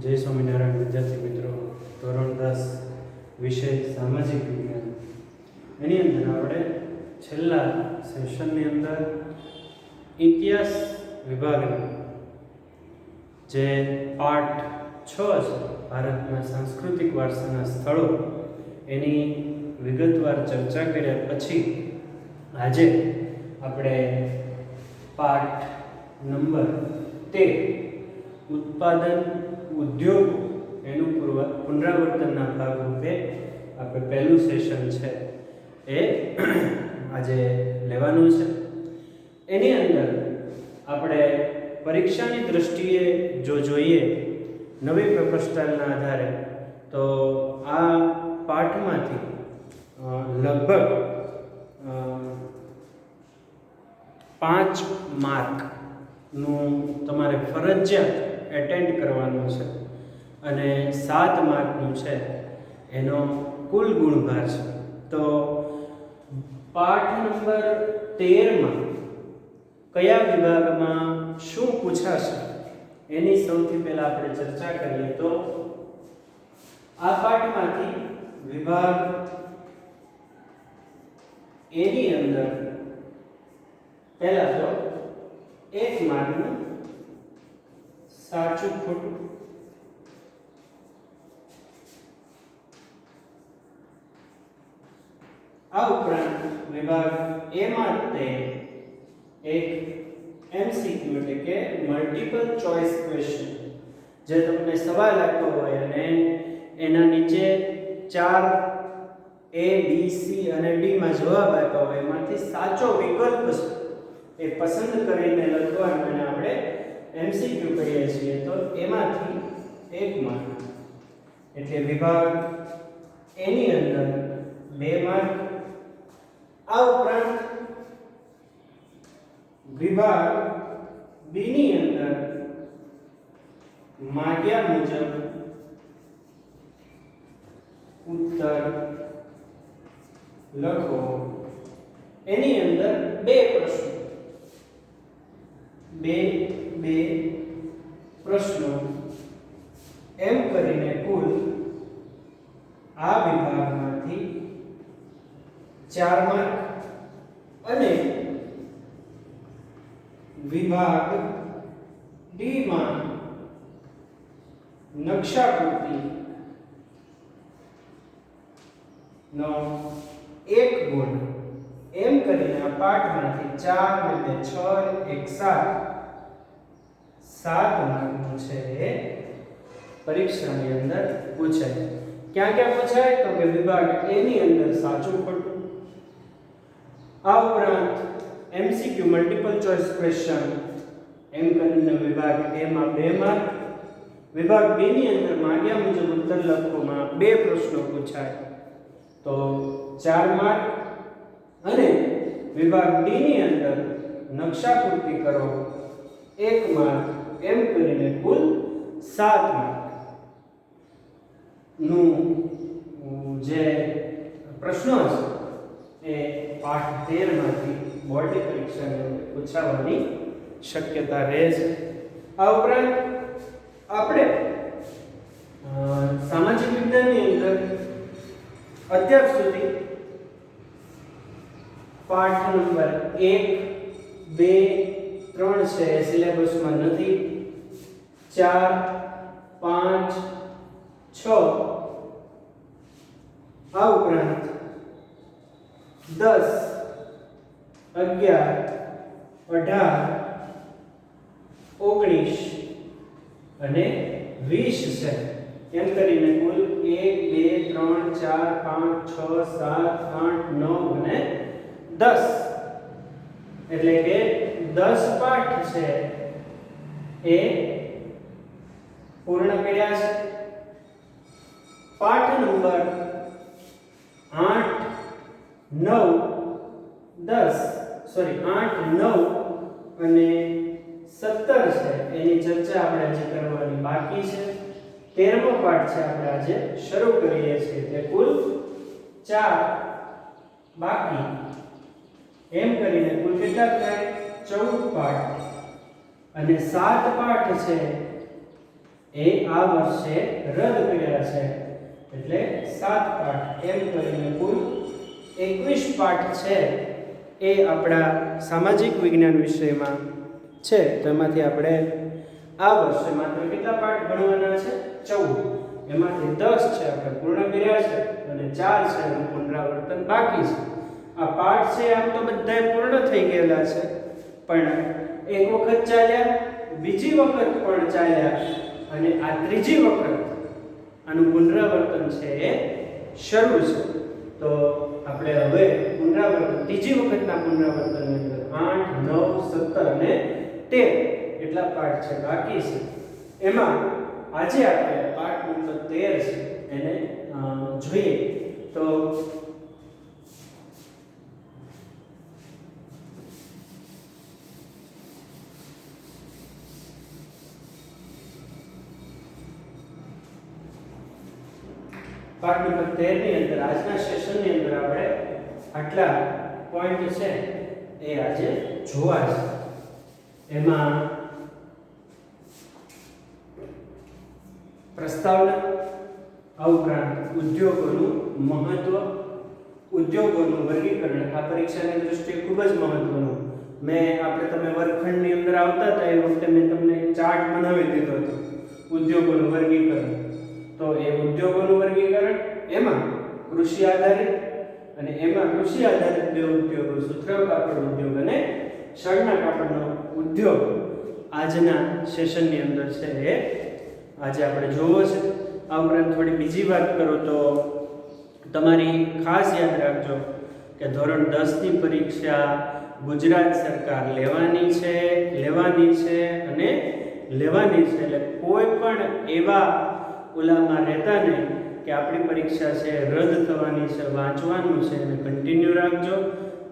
જય સ્વામિનારાયણ વિદ્યાર્થી મિત્રો, ધોરણ 10 વિષય સામાજિક વિજ્ઞાન. એની અંદર આપણે છેલ્લા સેશનની અંદર ઇતિહાસ વિભાગના જે પાઠ 6 છે, ભારતના સાંસ્કૃતિક વારસાના સ્થળો, એની વિગતવાર ચર્ચા કર્યા પછી આજે આપણે પાઠ નંબર 13 ઉત્પાદન ઉદ્યોગ એનું પુનરાવર્તનના ભાગરૂપે આપણે પહેલું સેશન છે એ આજે લેવાનું છે. એની અંદર આપણે પરીક્ષાની દૃષ્ટિએ જો જોઈએ નવી પેપર સ્ટાઇલના આધારે, તો આ પાઠમાંથી લગભગ 5 માર્કનું તમારે ફરજિયાત એટેન્ડ કરવાનું છે અને 7 માર્કનું છે એનો કુલ ગુણભાર છે. તો પાઠ નંબર 13માં કયા વિભાગમાં શું પૂછાશે એની સૌથી પહેલા આપણે ચર્ચા કરીએ. તો આ પાઠમાંથી વિભાગ એની અંદર પહેલા તો 1 માર્કનું સાચું ખોટું, આ ઉપરાંત વિભાગ એ માટે એક એમસીક્યુ એટલે કે મલ્ટિપલ ચોઇસ ક્વેશ્ચન, જે તમને સવાલ આપ્યો હોય અને એના નીચે 4 A B C અને D માં જવાબ આપ્યા હોય, એમાંથી સાચો વિકલ્પ છે એ પસંદ કરીને લખવાનું અને આપણે એમસીક્યુ કહીએ છીએ. તો એમાંથી 1 માર્ક એટલે વિભાગ એની અંદર 2 માર્ક. આ ઉપરાંત વિભાગ બી ની અંદર માગ્યા મુજબ ઉત્તર લખો, એની અંદર 2 પ્રશ્નો, 2 પ્રશ્નો એમ કરીને કુલ આ વિભાગમાંથી 4 માર્ક. અને વિભાગ ડી માં નકશાકૃતિ નો 1 ગુણ એમ કરીને આ પાઠમાંથી 4 ને 6 1 7 માર્કનું છે એ પરીક્ષાની અંદર પૂછાય. ક્યાં ક્યાં પૂછાય? તો કે વિભાગ એ ની અંદર સાચું ખોટું, આ ઉપરાંત એમસીક્યુ મલ્ટિપલ ચોઇસ ક્વેશ્ચન એમ કરીને વિભાગ એ માં 2 માર્ક, વિભાગ બી ની અંદર માગ્યા મુજબ ઉત્તર લખોમાં 2 પ્રશ્નો પૂછાય તો 4 માર્ક. અને વિભાગ ડી ની અંદર નકશાકૃતિ કરો 1 માર્ક એમ કરીને કુલ 7 માર્ક નું જે પ્રશ્નો છે એ પાઠ 13 માંથી બોર્ડની પરીક્ષાની પૂછાવાની શક્યતા રહે છે. આ ઉપરાંત આપણે સામાજિક વિજ્ઞાનની અંદર અત્યાર સુધી પાઠ નંબર 1 2 3 છે એ સિલેબસમાં નથી. 4 5 6 આ ઉપરાંત 10 11 18 19 અને 20 છે. એમ કરીને કુલ 1 2 3 4 5 6 7 8 9 અને 10 એટલે કે 10 પાઠ છે એ પૂર્ણ કર્યા છે. પાઠ નંબર 8 9 અને 17 છે એની ચર્ચા આપણે આજે કરવાની બાકી છે. 13મો પાઠ છે આપણે આજે શરૂ કરીએ છીએ. તે કુલ 4 બાકી એમ કરીને કુલ કેટલા થાય? 14 પાઠ અને 7 પાઠ છે એ આ વર્ષે રદ કર્યા છે, એટલે 7 પાઠ એમ કરીને કુલ 21 પાઠ છે એ આપણા સામાજિક વિજ્ઞાન વિષયમાં છે. તો એમાંથી આપણે આ વર્ષે માત્ર કેટલા પાઠ ભણવાના છે? 14. એમાંથી 10 છે આપણે પૂર્ણ કર્યા છે અને 4 છે એનું પુનરાવર્તન બાકી છે. આ પાઠ છે આમ તો બધાય પૂર્ણ થઈ ગયેલા છે, પણ એક વખત ચાલ્યા, બીજી વખત પણ ચાલ્યા અને આ ત્રીજી વખત આનું પુનરાવર્તન છે એ શરૂ છે. તો આપણે હવે પુનરાવર્તન ત્રીજી વખતના પુનરાવર્તનની અંદર 8, 9, 17 અને 13 એટલા પાઠ છે બાકી છે. એમાં આજે આપણે પાઠ નંબર 13 છે એને જોઈએ. તો પાઠ નંબર 13 ની અંદર આજના સેશનની અંદર આપણે આટલા પોઈન્ટ છે એ આજે જોવા છે. એમાં પ્રસ્તાવના, આ ઉપરાંત ઉદ્યોગોનું મહત્વ, ઉદ્યોગોનું વર્ગીકરણ આ પરીક્ષાની દૃષ્ટિએ ખૂબ જ મહત્વનું. આપણે તમે વર્ગખંડની અંદર આવતા હતા એ વખતે મેં તમને એક ચાર્ટ બનાવી દીધો હતો ઉદ્યોગોનું વર્ગીકરણ. તો એ ઉદ્યોગોનું વર્ગીકરણ, એમાં કૃષિ આધારિત અને એમાં કૃષિ આધારિત બે ઉદ્યોગો, સુતરાઉ કાપડ ઉદ્યોગ અને શણના કાપડનો ઉદ્યોગ આજના સેશનની અંદર છે એ આજે આપણે જોવો છે. આ ઉપરાંત થોડી બીજી વાત કરું તો તમારી ખાસ યાદ રાખજો કે ધોરણ 10 ની પરીક્ષા ગુજરાત સરકાર લેવાની છે અને લેવાની છે. એટલે કોઈ પણ એવા ઓલામાં રહેતા નહીં કે આપણી પરીક્ષા છે રદ થવાની છે. વાંચવાનું છે અને કન્ટિન્યુ રાખજો,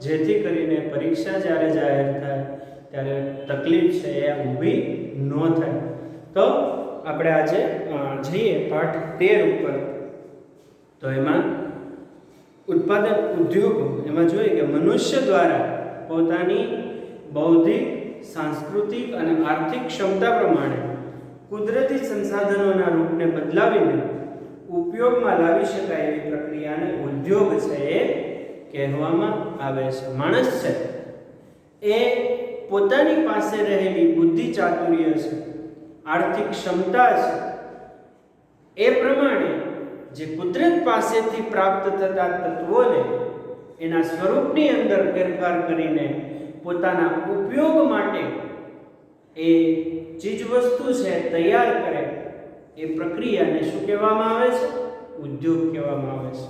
જેથી કરીને પરીક્ષા જ્યારે જાહેર થાય ત્યારે તકલીફ છે એ ઊભી ન થાય. તો આપણે આજે જઈએ પાઠ 13 ઉપર. તો એમાં ઉત્પાદન ઉદ્યોગો, એમાં જોઈએ કે મનુષ્ય દ્વારા પોતાની બૌદ્ધિક, સાંસ્કૃતિક અને આર્થિક ક્ષમતા પ્રમાણે કુદરતી સંસાધનોના રૂપને બદલાવીને ઉપયોગમાં લાવી શકાય એવી પ્રક્રિયાને ઉદ્યોગ છે એ કહેવામાં આવે છે. માણસ છે એ પોતાની પાસે રહેલી બુદ્ધિ, ચાતુર્ય છે, આર્થિક ક્ષમતા છે, એ પ્રમાણે જે કુદરત પાસેથી પ્રાપ્ત થતા તત્વોને એના સ્વરૂપની અંદર ફેરફાર કરીને પોતાના ઉપયોગ માટે એ ચીજ વસ્તુ છે તૈયાર કરે, એ પ્રક્રિયાને શું કહેવામાં આવે છે? ઉદ્યોગ કહેવામાં આવે છે.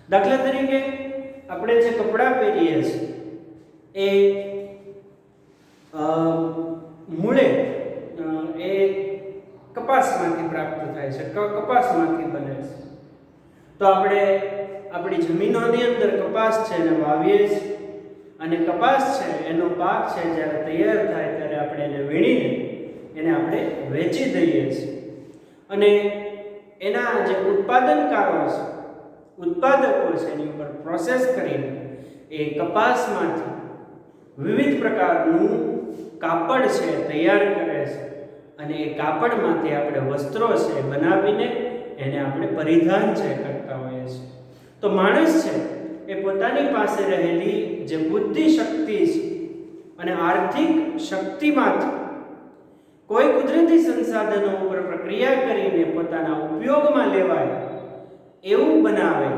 દાખલા તરીકે આપણે જે કપડાં પહેરીએ છીએ એ મૂળે એ કપાસમાંથી પ્રાપ્ત થાય છે, કપાસમાંથી બને છે. તો આપણે આપણી જમીનોની અંદર કપાસ છે એને વાવીએ છીએ અને કપાસ છે એનો પાક છે જ્યારે તૈયાર થાય ત્યારે આપણે એને વીણીને એને આપણે વેચી દઈએ છીએ. અને એના જે ઉત્પાદનકારો છે, ઉત્પાદકો છે, એની ઉપર પ્રોસેસ કરીને એ કપાસમાંથી વિવિધ પ્રકારનું કાપડ છે તૈયાર કરે છે અને એ કાપડમાંથી આપણે વસ્ત્રો છે બનાવીને એને આપણે પરિધાન છે કરતા હોઈએ છીએ. તો માણસ છે એ પોતાની પાસે રહેલી જે બુદ્ધિ શક્તિ છે અને આર્થિક શક્તિમાંથી કોઈ કુદરતી સંસાધનો ઉપર પ્રક્રિયા કરીને પોતાના ઉપયોગમાં લેવાય એવું બનાવે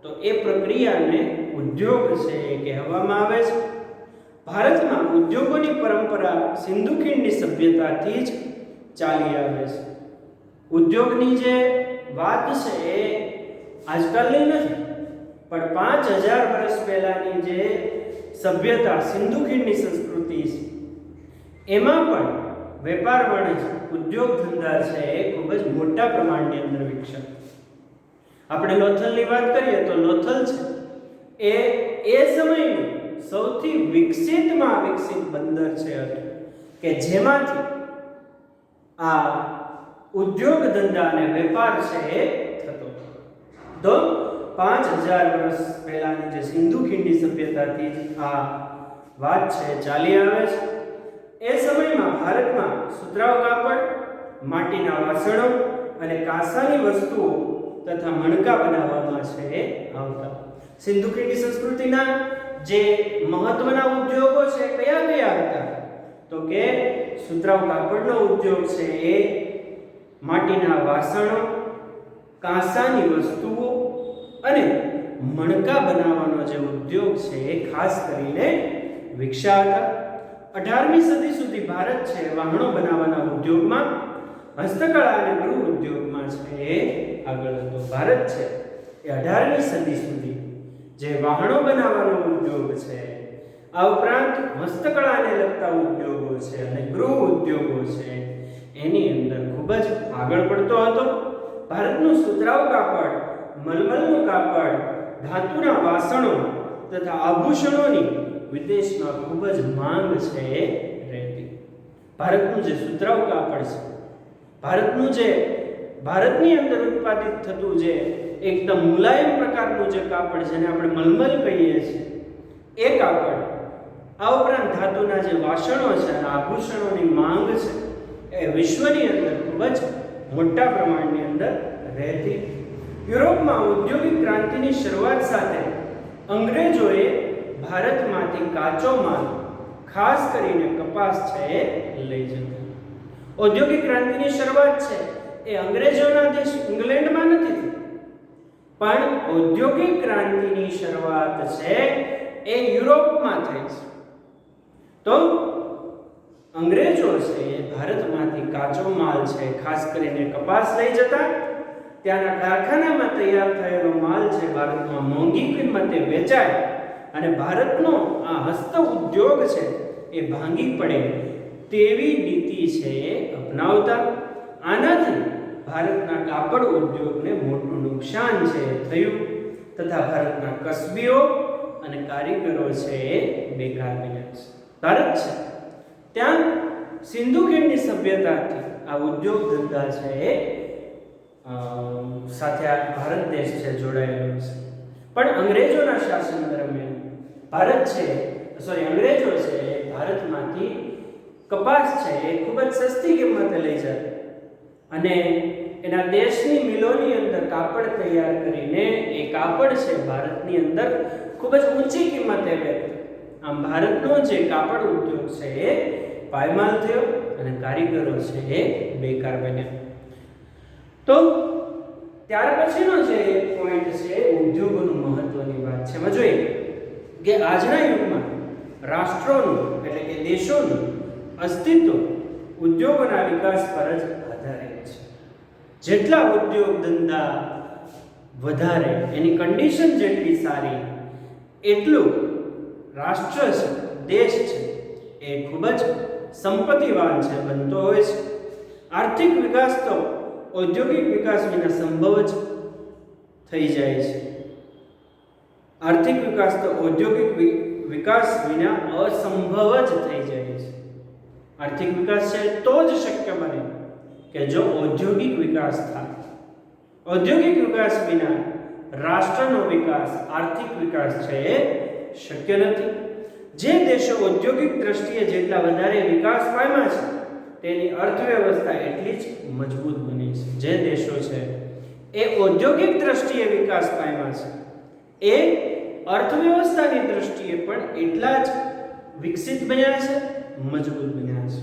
તો એ પ્રક્રિયાને ઉદ્યોગ છે એ કહેવામાં આવે છે. ભારતમાં ઉદ્યોગોની પરંપરા સિંધુ ખીણની સભ્યતાથી જ ચાલી આવે છે. ઉદ્યોગની જે વાત છે એ આજકાલની નથી, પણ 5000 વર્ષ પહેલાની જે સભ્યતા સિંધુ ખીણની સંસ્કૃતિ છે એમાં પણ વેપાર વાણિજ્ય, ઉદ્યોગ ધંધા છે એ ખૂબ જ મોટા પ્રમાણની અંદર વિકસ્યા. આપણે લોથલની વાત કરીએ તો લોથલ છે એ સમયનું સૌથી વિકસિતમાં વિકસિત બંદર છે કે જેમાંથી આ ઉદ્યોગ ધંધા અને વેપાર છે એ થતો. તો 5000 વર્ષ પહેલાની જે સિંધુ ખીણની સભ્યતાથી આ વાત છે ચાલી આવે છે. એ સમયમાં ભારતમાં સુતરાઉ કાપડ માટીના વાસણો અને કાંસાની વસ્તુઓ તથા મણકા બનાવવામાં છે આવતા. સિંધુ ખીણની સંસ્કૃતિના જે મહત્વના ઉદ્યોગો છે કયા કયા હતા? તો કે સુતરાઉ કાપડનો ઉદ્યોગ છે એ માટીના વાસણો, કાંસાની વસ્તુઓ અને મણકા બનાવવાનો જે ઉદ્યોગ છે એ ખાસ કરીને વિકસ્યા હતા. 18મી સદી સુધી ભારત છે વાહનો બનાવવાના ઉદ્યોગમાં, હસ્તકળા અને ગૃહ ઉદ્યોગમાં છે એ આગળ હતો. ભારત છે એ 18મી સદી સુધી જે વાહનો બનાવવાનો ઉદ્યોગ છે, આ ઉપરાંત હસ્તકળાને લગતા ઉદ્યોગો છે અને ગૃહ ઉદ્યોગો છે એની અંદર ખૂબ જ આગળ પડતો હતો. ભારતનું સુતરાઉ કાપડ, મલમલનું કાપડ, ધાતુના વાસણો તથા આભૂષણોની વિદેશમાં ખૂબ જ માંગ છે રહેતી. ભારતનું જે સુતરાઉ કાપડ છે, ભારતની અંદર ઉત્પાદિત થતું જે એકદમ મુલાયમ પ્રકારનું જે કાપડ જેને આપણે મલમલ કહીએ છીએ એ કાપડ, આ ઉપરાંત ધાતુના જે વાસણો છે અને આભૂષણોની માંગ છે એ વિશ્વની અંદર ખૂબ જ મોટા પ્રમાણની અંદર રહેતી. યુરોપમાં ઔદ્યોગિક ક્રાંતિની શરૂઆત સાથે અંગ્રેજોએ ભારતમાંથી કાચો માલ, ખાસ કરીને કપાસ છે એ લઈ જતા. ઔદ્યોગિક ક્રાંતિની શરૂઆત છે એ અંગ્રેજોના દેશ ઇંગ્લેન્ડમાં નથી થઈ, પણ ઔદ્યોગિક ક્રાંતિની શરૂઆત છે એ યુરોપમાં થઈ છે. તો અંગ્રેજો છે એ ભારતમાંથી કાચો માલ છે ખાસ કરીને કપાસ લઈ જતા. ત્યાંના કારખાનામાં તૈયાર થયેલો માલ છે ભારતમાં મોંઘી કિંમતે વેચાય અને ભારતનો આ હસ્ત ઉદ્યોગ છે એ ભાંગી પડે તેવી નીતિ છે એ અપનાવતા. આનાથી ભારતના કાપડ ઉદ્યોગને મોટું નુકસાન છે થયું તથા ભારતના કસબીઓ અને કારીગરો છે એ બેકાર બન્યા છે. ભારત છે ત્યાં સિંધુ ખીણની સભ્યતાથી આ ઉદ્યોગ ધંધા છે એ સાથે આ ભારત દેશ છે જોડાયેલો છે. પણ અંગ્રેજોના શાસન દરમિયાન અંગ્રેજો છે ભારતમાંથી કપાસ છે એ ખૂબ જ સસ્તી કિંમતે લઈ જાય અને એના દેશની મિલોની અંદર કાપડ તૈયાર કરીને એ કાપડ છે ભારતની અંદર ખૂબ જ ઊંચી કિંમતે વેચે. આમ ભારતનો જે કાપડ ઉદ્યોગ છે એ પાયમાલ થયો અને કારીગરો છે એ બેકાર બન્યા. તો ત્યાર પછીનો જે પોઈન્ટ છે ઉદ્યોગોનું મહત્વની વાત છે. એમાં જોઈએ કે આજના યુગમાં રાષ્ટ્રોનું એટલે કે દેશોનું અસ્તિત્વ ઉદ્યોગોના વિકાસ પર જ આધારિત છે. જેટલા ઉદ્યોગ ધંધા વધારે, એની કન્ડિશન જેટલી સારી, એટલું રાષ્ટ્ર છે, દેશ છે એ ખૂબ જ સંપત્તિવાન છે બનતો હોય છે. આર્થિક વિકાસ તો ઔદ્યોગિક વિકાસ વિના સંભવ જ થઈ જાય છે. આર્થિક વિકાસ તો ઔદ્યોગિક વિકાસ વિના અસંભવ જ થઈ જાય છે. આર્થિક વિકાસ છે તો જ શક્ય બને કે જો ઔદ્યોગિક વિકાસ થાય. ઔદ્યોગિક વિકાસ વિના રાષ્ટ્રનો વિકાસ, આર્થિક વિકાસ છે એ શક્ય નથી. જે દેશો ઔદ્યોગિક દ્રષ્ટિએ જેટલા વધારે વિકાસ પામ્યા છે તેની અર્થવ્યવસ્થા એટલી જ મજબૂત બની છે. જે દેશો છે એ ઔદ્યોગિક દ્રષ્ટિએ વિકાસ પામ્યા છે એ અર્થવ્યવસ્થાની દ્રષ્ટિએ પણ એટલા જ વિકસિત બન્યા છે, મજબૂત બન્યા છે.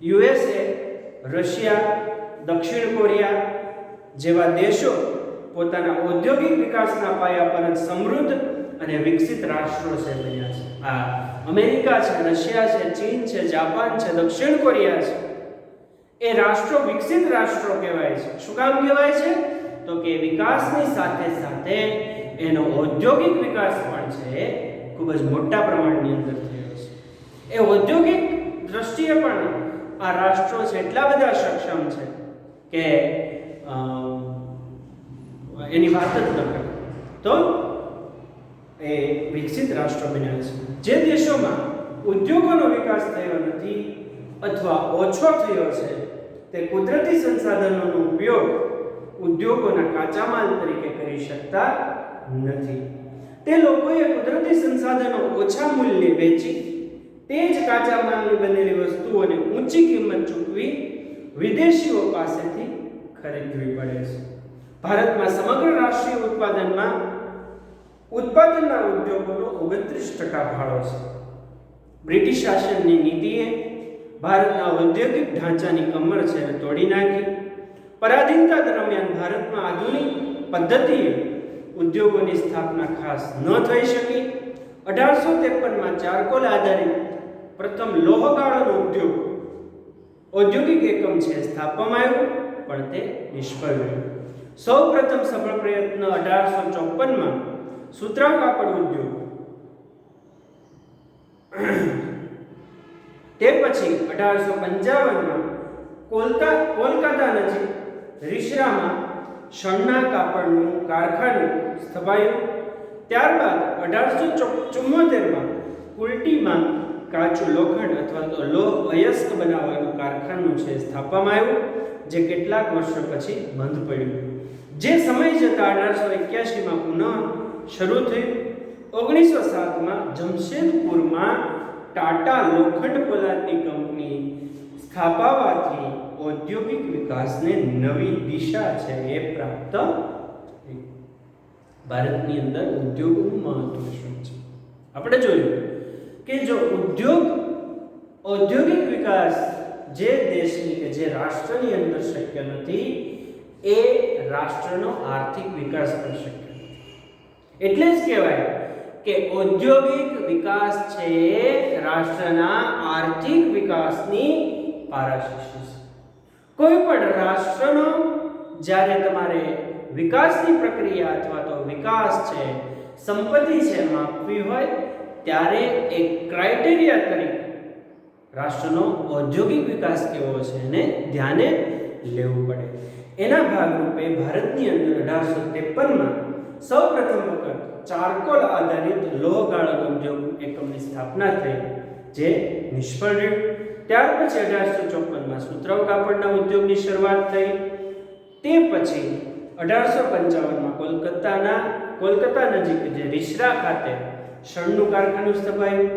યુએસએ, રશિયા, દક્ષિણ કોરિયા જેવા દેશો પોતાના ઔદ્યોગિક વિકાસના પાયા પર જ સમૃદ્ધ અને વિકસિત રાષ્ટ્રો છે બન્યા છે. આ અમેરિકા છે, રશિયા છે, ચીન છે, જાપાન છે, દક્ષિણ કોરિયા છે, એ રાષ્ટ્રો વિકસિત રાષ્ટ્રો કહેવાય છે. શું કામ કહેવાય છે? તો કે વિકાસની સાથે સાથે એનો ઔદ્યોગિક વિકાસ પણ છે ખૂબ જ મોટા પ્રમાણની અંદર થયો છે. એ ઔદ્યોગિક દ્રષ્ટિએ પણ આ રાષ્ટ્રો છે એટલા બધા સક્ષમ છે કે એની વાત જ ન કરે તો એ વિકસિત રાષ્ટ્રો બન્યા છે. જે દેશોમાં ઉદ્યોગોનો વિકાસ થયો નથી અથવા ઓછો થયો છે તે કુદરતી સંસાધનોનો ઉપયોગ ઉદ્યોગોના કાચા માલ તરીકે કરી શકતા નથી. તે લોકોએ કુદરતી સંસાધનો ઓછા મૂલ્યે વેચી તે જ કાચા માલની બનેલી વસ્તુઓને ઊંચી કિંમત ચૂકવી વિદેશીઓ પાસેથી ખરીદવી પડે છે. ભારતમાં સમગ્ર રાષ્ટ્રીય ઉત્પાદનના ઉદ્યોગોનો 29% ફાળો છે. બ્રિટિશ શાસનની નીતિએ ભારતના ઔદ્યોગિક ઢાંચાની કમર છે તોડી નાખી. પરાધીનતા દરમિયાન ભારતમાં આધુનિક દ્ધતિએ ઉદ્યોગોની સ્થાપના ખાસ ન થઈ શકી. 1853માં ચારકોલ આધારિત પ્રથમ લોહગાળાનો ઔદ્યોગિક એકમ છે સ્થાપવામાં આવ્યો, પણ તે નિષ્ફળ રહ્યો. સૌ પ્રથમ સફળ પ્રયત્ન 1854માં સુતરાઉ કાપડ ઉદ્યોગ, તે પછી 1855માં કોલકાતા નજીક રીસરામાં શણના કાપડનું કારખાનું સ્થપાયું. ત્યારબાદ 1874માં કુલટીમાં કાચું લોખંડ અથવા તો લોહ અયસ્ક બનાવવાનું કારખાનું છે સ્થાપવામાં આવ્યું, જે કેટલાક વર્ષો પછી બંધ પડ્યું. જે સમય જતાં 1881માં પુનઃ શરૂ થયું. 1907માં જમશેદપુરમાં ટાટા લોખંડ પોલાદની કંપની સ્થાપવાથી ઔદ્યોગિક વિકાસને નવી દિશા છે એ પ્રાપ્ત થઈ. ભારતની અંદર ઉદ્યોગોનું મહત્વ શું છે આપણે જોયું કે જો ઔદ્યોગિક વિકાસ જે દેશની કે જે રાષ્ટ્રની અંદર શક્ય નથી, એ રાષ્ટ્રનો આર્થિક વિકાસ પણ શક્ય નથી. એટલે જ કહેવાય કે ઔદ્યોગિક વિકાસ છે રાષ્ટ્રના આર્થિક વિકાસની પારાશીશી છે. કોઈ પણ રાષ્ટ્રનો જ્યારે તમારે વિકાસની પ્રક્રિયા અથવા તો વિકાસ છે, સંપત્તિ છે માપવી હોય, ત્યારે એક ક્રાઇટેરિયા તરીકે રાષ્ટ્રનો ઔદ્યોગિક વિકાસ કેવો છે એને ધ્યાને લેવું પડે. એના ભાગરૂપે ભારતની અંદર 1853માં સૌપ્રથમ વખત ચારકોલ આધારિત લોહગાળાનો ઉદ્યોગ એકમની સ્થાપના થઈ, જે નિષ્ફળ રહ્યું. ત્યાર પછી 1854માં સુતરાઉ કાપડના ઉદ્યોગની શરૂઆત થઈ. તે પછી 1855માં કોલકાતા નજીક જે રીસરા ખાતે શણનું કારખાનું સ્થપાયું.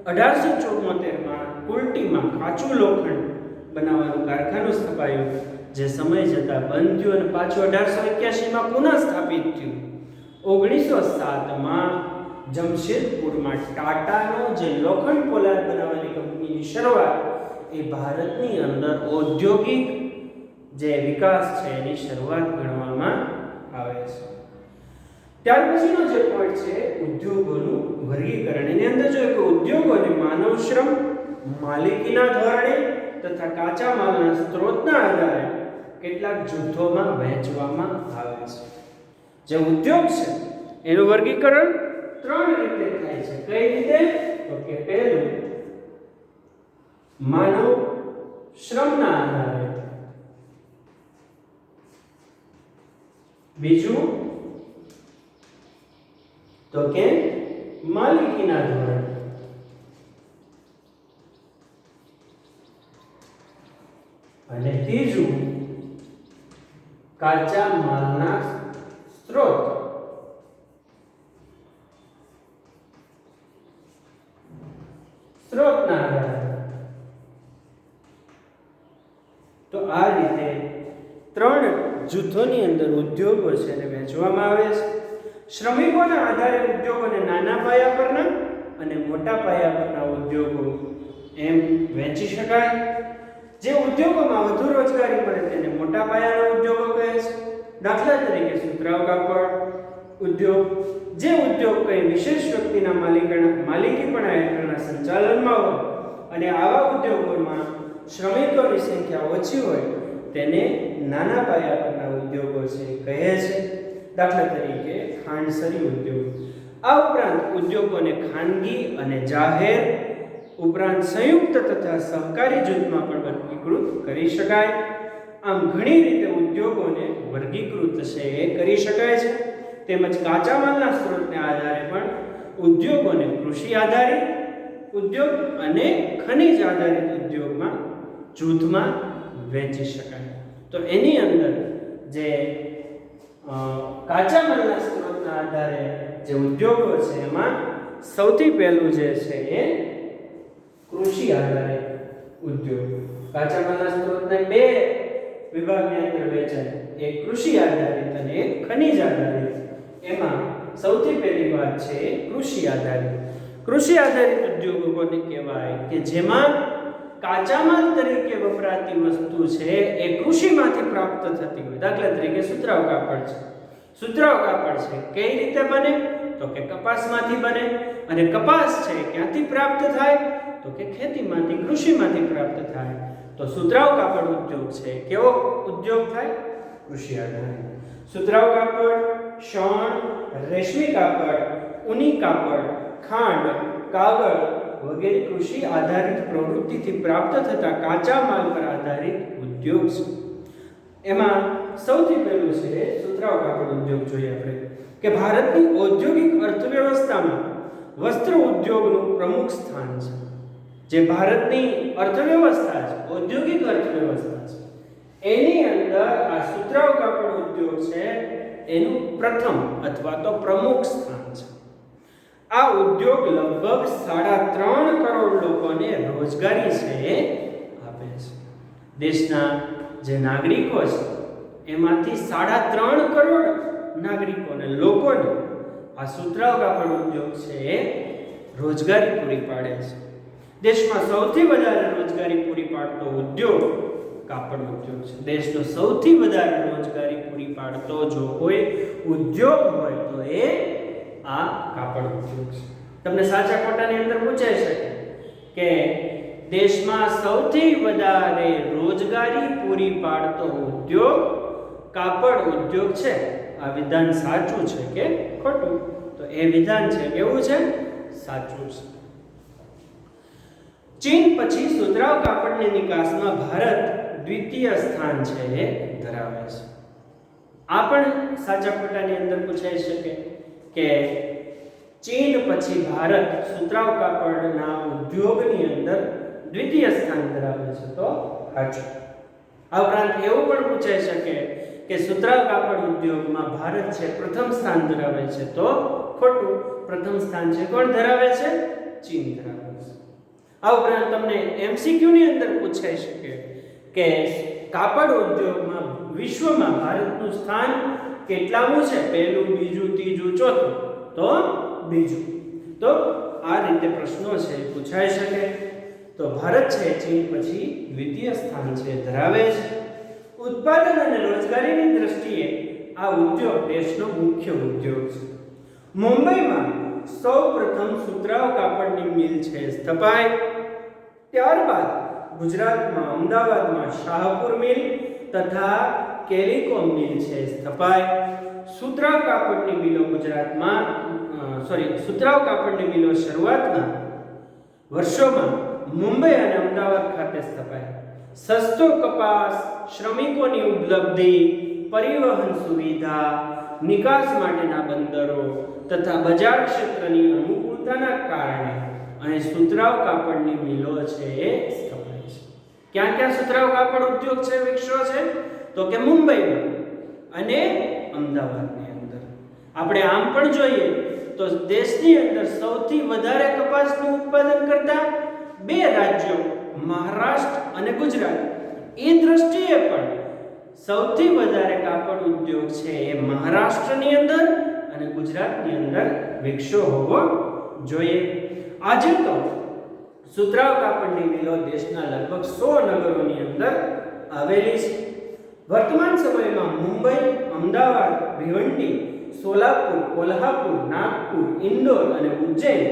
1874માં કુલટીમાં કાચું લોખંડ બનાવવાનું કારખાનું સ્થપાયું, જે સમય જતાં બંધ થયું અને પાછું 1881માં પુનઃ સ્થાપિત થયું. 1907માં જમશેદપુરમાં ટાટાનો જે લોખંડ પોલાદ બનાવવાની કંપનીની શરૂઆત એ ભારતની અંદર ઔદ્યોગિક જે વિકાસ છે એની શરૂઆત ગણવામાં આવે છે. ત્યાર પછીનો જે પોઈન્ટ છે ઉદ્યોગોનું વર્ગીકરણ. એની અંદર જોઈએ કે ઉદ્યોગોને માનવ શ્રમ, માલિકીના ધોરણે તથા કાચા માલના સ્ત્રોતના આધારે કેટલાક જૂથોમાં વહેંચવામાં આવે છે. જે ઉદ્યોગ છે એનું વર્ગીકરણ 3 રીતે થાય છે. કઈ રીતે? તો કે પહેલું માનવ શ્રમના આધારે, બીજું તો કે માલિકીના ધોરણે, અને ત્રીજું કાચા માલના સ્ત્રોતના આધારે. તો આ રીતે 3 જૂથોની અંદર ઉદ્યોગો છે એને વહેંચવામાં આવે છે. શ્રમિકોના આધારે ઉદ્યોગોને નાના પાયા પરના અને મોટા પાયા પરના ઉદ્યોગો એમ વહેંચી શકાય. જે ઉદ્યોગોમાં વધુ રોજગારી મળે તેને મોટા પાયાના ઉદ્યોગો કહે છે. દાખલા તરીકે સુતરાઉ કાપડ ઉદ્યોગ. જે ઉદ્યોગ કોઈ વિશેષ વ્યક્તિના માલિકીપણા હેઠળના સંચાલનમાં હોય અને આવા ઉદ્યોગોમાં શ્રમિકોની સંખ્યા ઓછી હોય તેને નાના પાયા પરના ઉદ્યોગો છે કહે છે. દાખલા તરીકે ખાંડસરી ઉદ્યોગ. આ ઉપરાંત ઉદ્યોગોને ખાનગી અને જાહેર ઉપરાંત સંયુક્ત તથા સહકારી જૂથમાં પણ વર્ગીકૃત કરી શકાય. આમ ઘણી રીતે ઉદ્યોગોને વર્ગીકૃત છે એ કરી શકાય છે. તેમજ કાચા માલના સ્ત્રોતને આધારે પણ ઉદ્યોગોને કૃષિ આધારિત ઉદ્યોગ અને ખનિજ આધારિત ઉદ્યોગમાં જૂથમાં વહેંચી શકાય. તો એની અંદર જે કાચા માલના સ્ત્રોતના આધારે જે ઉદ્યોગો છે એમાં સૌથી પહેલું જે છે એ કૃષિ આધારિત ઉદ્યોગ. કાચા માલના સ્ત્રોતને બે વિભાગની અંદર વહેંચાય, એક કૃષિ આધારિત અને એક ખનિજ આધારિત. એમાં સૌથી પહેલી વાત છે કૃષિ આધારિત. કૃષિ આધારિત ઉદ્યોગો કોને કહેવાય? કે જેમાં કાચા માલ તરીકે વપરાતી વસ્તુ છે એ કૃષિમાંથી પ્રાપ્ત થતી હોય. દાખલા તરીકે સુતરાઉ કાપડ છે. સુતરાઉ કાપડ છે કઈ રીતે બને? તો કે કપાસમાંથી બને. અને કપાસ છે ક્યાંથી પ્રાપ્ત થાય? તો કે ખેતીમાંથી, કૃષિમાંથી પ્રાપ્ત થાય. તો સુતરાઉ કાપડ ઉદ્યોગ છે કેવો ઉદ્યોગ થાય? કૃષિ આધારિત. સુતરાઉ કાપડ, શણ, રેશમી કાપડ, ઊની કાપડ, ખાંડ, કાગળ વગેરે કૃષિ આધારિત પ્રવૃત્તિથી પ્રાપ્ત થતા કાચા માલ પર આધારિત ઉદ્યોગ છે. એમાં સૌથી પહેલું છે સુતરાઉ કાપડ ઉદ્યોગ. જોઈએ આપણે કે ભારતની ઔદ્યોગિક અર્થવ્યવસ્થામાં વસ્ત્ર ઉદ્યોગનું પ્રમુખ સ્થાન છે. જે ભારતની અર્થવ્યવસ્થા છે, ઔદ્યોગિક અર્થવ્યવસ્થા છે, એની અંદર આ સુતરાઉ કાપડ ઉદ્યોગ છે એનું પ્રથમ અથવા તો પ્રમુખ સ્થાન છે. આ ઉદ્યોગ લગભગ 3.5 કરોડ લોકોને રોજગારી છે આપે છે. દેશના જે નાગરિકો છે એમાંથી 3.5 કરોડ નાગરિકોને, લોકોને આ સુતરાઉ કાપડ ઉદ્યોગ છે રોજગારી પૂરી પાડે છે. દેશમાં સૌથી વધારે રોજગારી પૂરી પાડતો ઉદ્યોગ કાપડ ઉદ્યોગ છે. દેશનો સૌથી વધારે રોજગારી પૂરી પાડતો જો કોઈ ઉદ્યોગ હોય તો એ આ કાપડ ઉદ્યોગ છે. તમને સાચા ખોટાની અંદર પૂછાઈ શકે કે દેશમાં સૌથી વધારે રોજગારી પૂરી પાડતો ઉદ્યોગ કાપડ ઉદ્યોગ છે. આ વિધાન સાચું છે કે ખોટું? તો એ વિધાન છે કેવું છે? સાચું છે. ચીન પછી સુતરાઉ કાપડની નિકાસમાં ભારત દ્વિતીય સ્થાન છે એ ધરાવે છે. આ પણ સાચા ખોટાની અંદર પૂછાઈ શકે કે ચીન પછી ભારત સુતરાઉ કાપડના ઉદ્યોગની અંદર દ્વિતીય સ્થાન ધરાવે છે. તો સાચું. આ ઉપરાંત એવું પણ પૂછાઈ શકે કે સુતરાઉ કાપડ ઉદ્યોગમાં ભારત છે પ્રથમ સ્થાન ધરાવે છે. તો ખોટું. પ્રથમ સ્થાન છે કોણ ધરાવે છે? ચીન ધરાવે છે. આ ઉપરાંત તમને MCQ ની અંદર પૂછાઈ શકે કે કાપડ ઉદ્યોગમાં વિશ્વમાં ભારતનું સ્થાન કેટલામું છે? પહેલું, બીજું, ત્રીજું, ચોથું? તો બીજું. તો આ રીતે પ્રશ્નો છે પૂછાઈ શકે. તો ભારત છે ચીન પછી દ્વિતીય સ્થાન છે ધરાવે છે. ઉત્પાદન અને રોજગારીની દ્રષ્ટિએ આ ઉદ્યોગ દેશનો મુખ્ય ઉદ્યોગ છે. મુંબઈમાં સૌપ્રથમ સુતરાઉ કાપડની મિલ છે સ્થપાઈ. ત્યારબાદ ગુજરાતમાં અમદાવાદમાં શાહપુર મિલ તથા કેલિકોમ મિલ છે સ્થપાઈ. સુતરાઉ કાપડની મિલો સુતરાઉ કાપડની મિલો શરૂઆતના વર્ષોમાં મુંબઈ અને અમદાવાદ ખાતે સ્થપાઈ. સસ્તો કપાસ, શ્રમિકોની ઉપલબ્ધિ, પરિવહન સુવિધા, નિકાસ માટેના બંદરો તથા બજાર ક્ષેત્રની અનુકૂળતાના કારણે અહીં સુતરાઉ કાપડની મિલો છે એ સ્થપાઈ છે. ક્યાં ક્યાં સુતરાઉ કાપડ ઉદ્યોગ છે વિકસ્યો છે? તો કે મુંબઈમાં અને અમદાવાદની અંદર. આપણે આમ પણ જોઈએ તો દેશની અંદર સૌથી વધારે કપાસનું ઉત્પાદન કરતા બે રાજ્યો મહારાષ્ટ્ર અને ગુજરાત. એ દ્રષ્ટિએ પણ સૌથી વધારે કાપડ ઉદ્યોગ છે એ મહારાષ્ટ્રની અંદર અને ગુજરાતની અંદર વિકસ્યો હોવો જોઈએ. આજે તો સુતરાઉ કાપડની મિલો દેશના લગભગ 100 નગરોની અંદર આવેલી છે. વર્તમાન સમયમાં મુંબઈ, અમદાવાદ, ભિવંડી, સોલાપુર, કોલ્હાપુર, નાગપુર, ઇન્દોર અને ઉજ્જૈન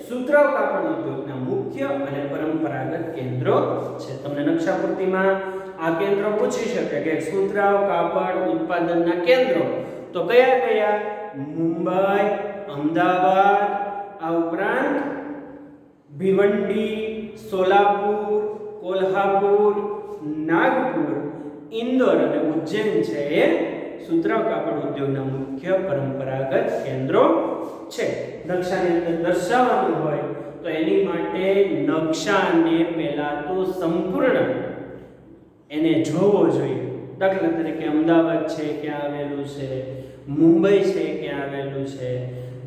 સુતરાઉ કાપડ ઉદ્યોગના મુખ્ય અને પરંપરાગત કેન્દ્રો છે. તમને નકશાપૂર્તિમાં આ કેન્દ્રો પૂછી શકે કે સુતરાઉ કાપડ ઉત્પાદનના કેન્દ્રો તો કયા કયા? મુંબઈ, અમદાવાદ, આ ઉપરાંત ભિવંડી, સોલાપુર, કોલ્હાપુર, નાગપુર, ઇન્દોર અને ઉજ્જૈન છે એ સુતરાઉ કાપડ ઉદ્યોગના મુખ્ય પરંપરાગત કેન્દ્રો છે. નકશાની અંદર દર્શાવવાનું હોય તો એની માટે નકશાને પહેલા તો સંપૂર્ણ એને જોવો જોઈએ. દાખલા તરીકે અમદાવાદ છે ક્યાં આવેલું છે, મુંબઈ છે ક્યાં આવેલું છે,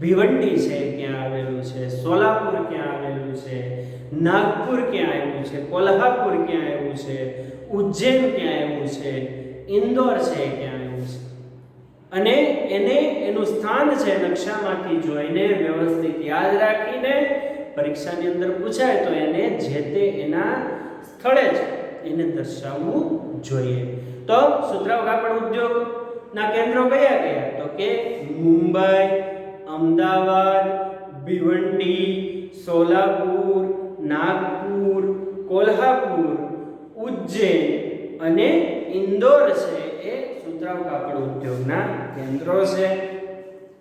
ભિવંડી છે ક્યાં આવેલું છે, સોલાપુર ક્યાં આવેલું છે, નાગપુર ક્યાં આવ્યું છે, કોલ્હાપુર ક્યાં આવ્યું છે, ઉજ્જૈન ક્યાં આવ્યું છે, ઇન્દોર છે ક્યાં આવ્યું છે, અને એને એનું સ્થાન છે નકશામાંથી જોઈને વ્યવસ્થિત યાદ રાખીને પરીક્ષાની અંદર પૂછાય તો એને જે તે એના સ્થળે જ એને દર્શાવવું જોઈએ. તો સુતરાઉ કાપડ ઉદ્યોગના કેન્દ્રો કયા કયા? તો કે મુંબઈ, અમદાવાદ, ભિવંડી, સોલાપુર, નાગપુર, કોલ્હાપુર, ઉજ્જૈન અને ઇન્દોર છે એ સુતરાઉ કાપડ ઉદ્યોગના કેન્દ્રો છે.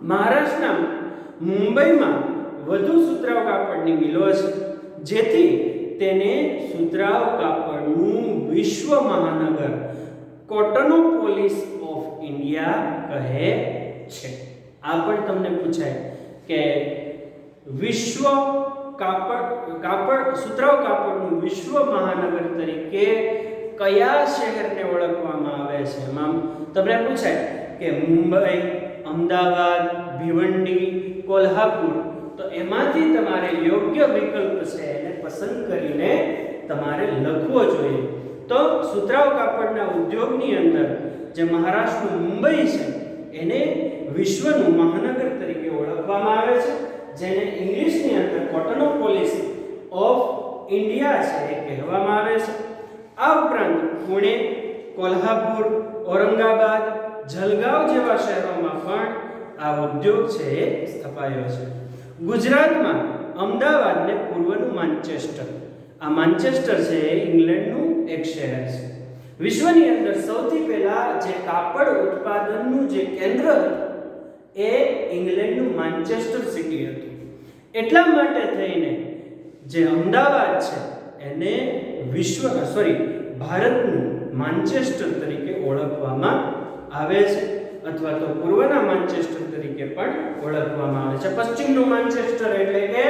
મહારાષ્ટ્રના મુંબઈમાં વધુ સુતરાઉ કાપડની મિલો છે, જેથી તેને સુતરાઉ કાપડનું વિશ્વ મહાનગર કોટનોપોલિસ ઓફ ઇન્ડિયા કહે છે. આ પણ તમને પૂછાય કે વિશ્વ કાપડ સુતરાઉ કાપડનું વિશ્વ મહાનગર તરીકે કયા શહેરને ઓળખવામાં આવે છે? એમાં તમને પૂછાય કે મુંબઈ, અમદાવાદ, ભિવંડી, કોલ્હાપુર, તો એમાંથી તમારે યોગ્ય વિકલ્પ છે એને પસંદ કરીને તમારે લખવો જોઈએ. તો સુતરાઉ કાપડના ઉદ્યોગની અંદર જે મહારાષ્ટ્રનું મુંબઈ છે એને વિશ્વનું મહાનગર તરીકે ઓળખવામાં આવે છે, જેને ઇંગ્લિશની અંદર કોટનોપોલિસ ઓફ ઇન્ડિયા છે એ કહેવામાં આવે છે. આ ઉપરાંત પુણે, કોલ્હાપુર, ઔરંગાબાદ, જલગાંવ જેવા શહેરોમાં પણ આ ઉદ્યોગ છે એ સ્થપાયો છે. ગુજરાતમાં અમદાવાદને પૂર્વનું માન્ચેસ્ટર, આ માન્ચેસ્ટર છે એ ઇંગ્લેન્ડનું એક શહેર છે. વિશ્વની અંદર સૌથી પહેલા જે કાપડ ઉત્પાદનનું જે કેન્દ્ર હતું એ ઇંગ્લેન્ડનું માન્ચેસ્ટર સિટી હતું. એટલા માટે થઈને જે અમદાવાદ છે એને ભારતનું માન્ચેસ્ટર તરીકે ઓળખવામાં આવે છે, અથવા તો પૂર્વના માન્ચેસ્ટર તરીકે પણ ઓળખવામાં આવે છે. પશ્ચિમનું માન્ચેસ્ટર એટલે કે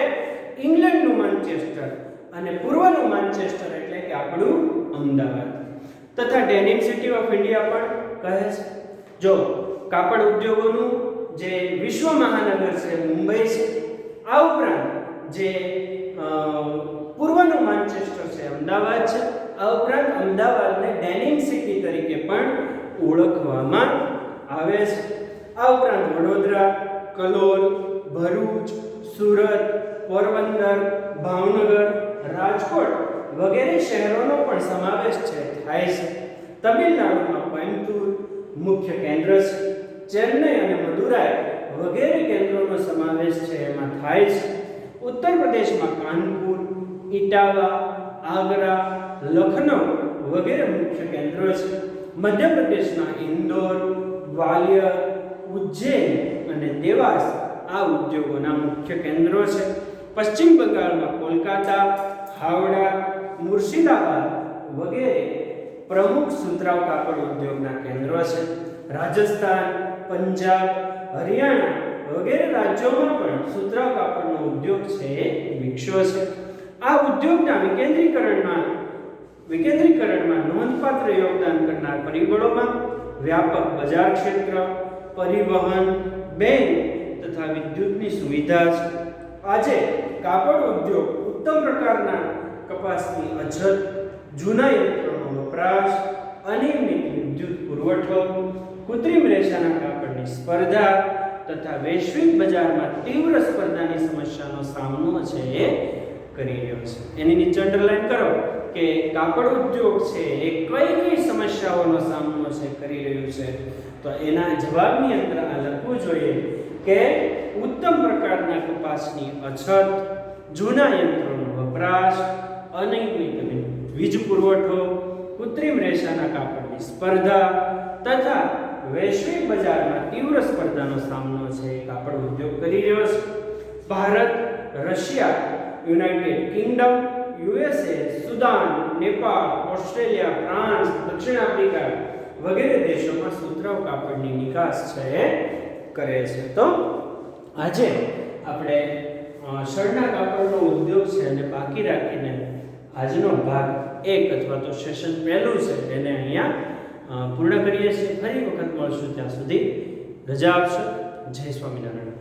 ઇંગ્લેન્ડનું માન્ચેસ્ટર અને પૂર્વનું માન્ચેસ્ટર એટલે કે આપણું અમદાવાદ. તથા ડેનિમ સિટી ઓફ ઇન્ડિયા પણ કહે છે. જો કાપડ ઉદ્યોગોનું જે વિશ્વ મહાનગર છે મુંબઈ છે, આ ઉપરાંત જે પૂર્વનું માન્ચેસ્ટર છે અમદાવાદ છે, આ ઉપરાંત અમદાવાદને ડેનિમ સિટી તરીકે પણ ઓળખવામાં આવે છે. આ ઉપરાંત વડોદરા, કલોલ, ભરૂચ, સુરત, પોરબંદર, ભાવનગર, રાજકોટ વગેરે શહેરોનો પણ સમાવેશ થાય છે. તમિલનાડુમાં કોયમ્બતુર મુખ્ય કેન્દ્ર છે. ચેન્નઈ અને મદુરાઈ વગેરે કેન્દ્રોનો સમાવેશ છે એમાં થાય છે. ઉત્તર પ્રદેશમાં કાનપુર, ઇટાવા, આગ્રા, લખનઉ વગેરે મુખ્ય કેન્દ્રો છે. મધ્યપ્રદેશના ઇન્દોર, ગ્વાલિયર, ઉજ્જૈન અને દેવાસ આ ઉદ્યોગોના મુખ્ય કેન્દ્રો છે. પશ્ચિમ બંગાળમાં કોલકાતા, હાવડા, મુર્શિદાબાદ વગેરે પ્રમુખ સુતરાઉ કાપડ ઉદ્યોગના કેન્દ્રો છે. રાજસ્થાન, પંજાબ, હરિયાણા વગેરે રાજ્યોમાં પણ સુતરાઉ કાપડનો ઉદ્યોગ છે એ વિકસ્યો છે. આ ઉદ્યોગના વિકેન્દ્રીકરણમાં નોંધપાત્ર યોગદાન કરનાર પરિબળોમાં વ્યાપક બજાર ક્ષેત્ર, પરિવહન, બેંક તથા વિદ્યુતની સુવિધા છે. આજે કાપડ ઉદ્યોગ ઉત્તમ પ્રકારના કપાસની અછત, જૂના યંત્રોનો વપરાશ, અનિયમિત વિદ્યુત પુરવઠો, કૃત્રિમ રેશાના કાપડની સ્પર્ધા તથા વૈશ્વિક બજારમાં તીવ્ર સ્પર્ધાની સમસ્યાનો સામનો છે એ કરી રહ્યો છે. એની નીચે અંડરલાઈન કરો કે કાપડ ઉદ્યોગ છે એ કઈ સમસ્યાઓનો સામનો છે કરી રહ્યું છે. તો એના જવાબની અંદર આ લખવું જોઈએ કે ઉત્તમ પ્રકારના કપાસની અછત, જૂના યંત્રોનો વપરાશ, અનિયમિત વીજ પુરવઠો, કૃત્રિમ રેશાના કાપડની સ્પર્ધા તથા વૈશ્વિક બજારમાં તીવ્ર સ્પર્ધાનો સામનો છે કાપડ ઉદ્યોગ કરી રહ્યો છે. Bharat, Russia, United Kingdom, USA, Sudan, Nepal, Australia, France, દક્ષિણ આફ્રિકા વગેરે દેશોમાં સુતરાઉ કાપડની નિકાસ છે એ કરે છે. તો આજે આપણે શણના કાપડનો ઉદ્યોગ છે અને બાકી રાખીને આજનો ભાગ 1 અથવા તો સેશન પહેલું છે તેને અહીંયા પૂર્ણ કરીએ છીએ. ફરી વખત મળશું, ત્યાં સુધી રજા આપશો. જય સ્વામિનારાયણ.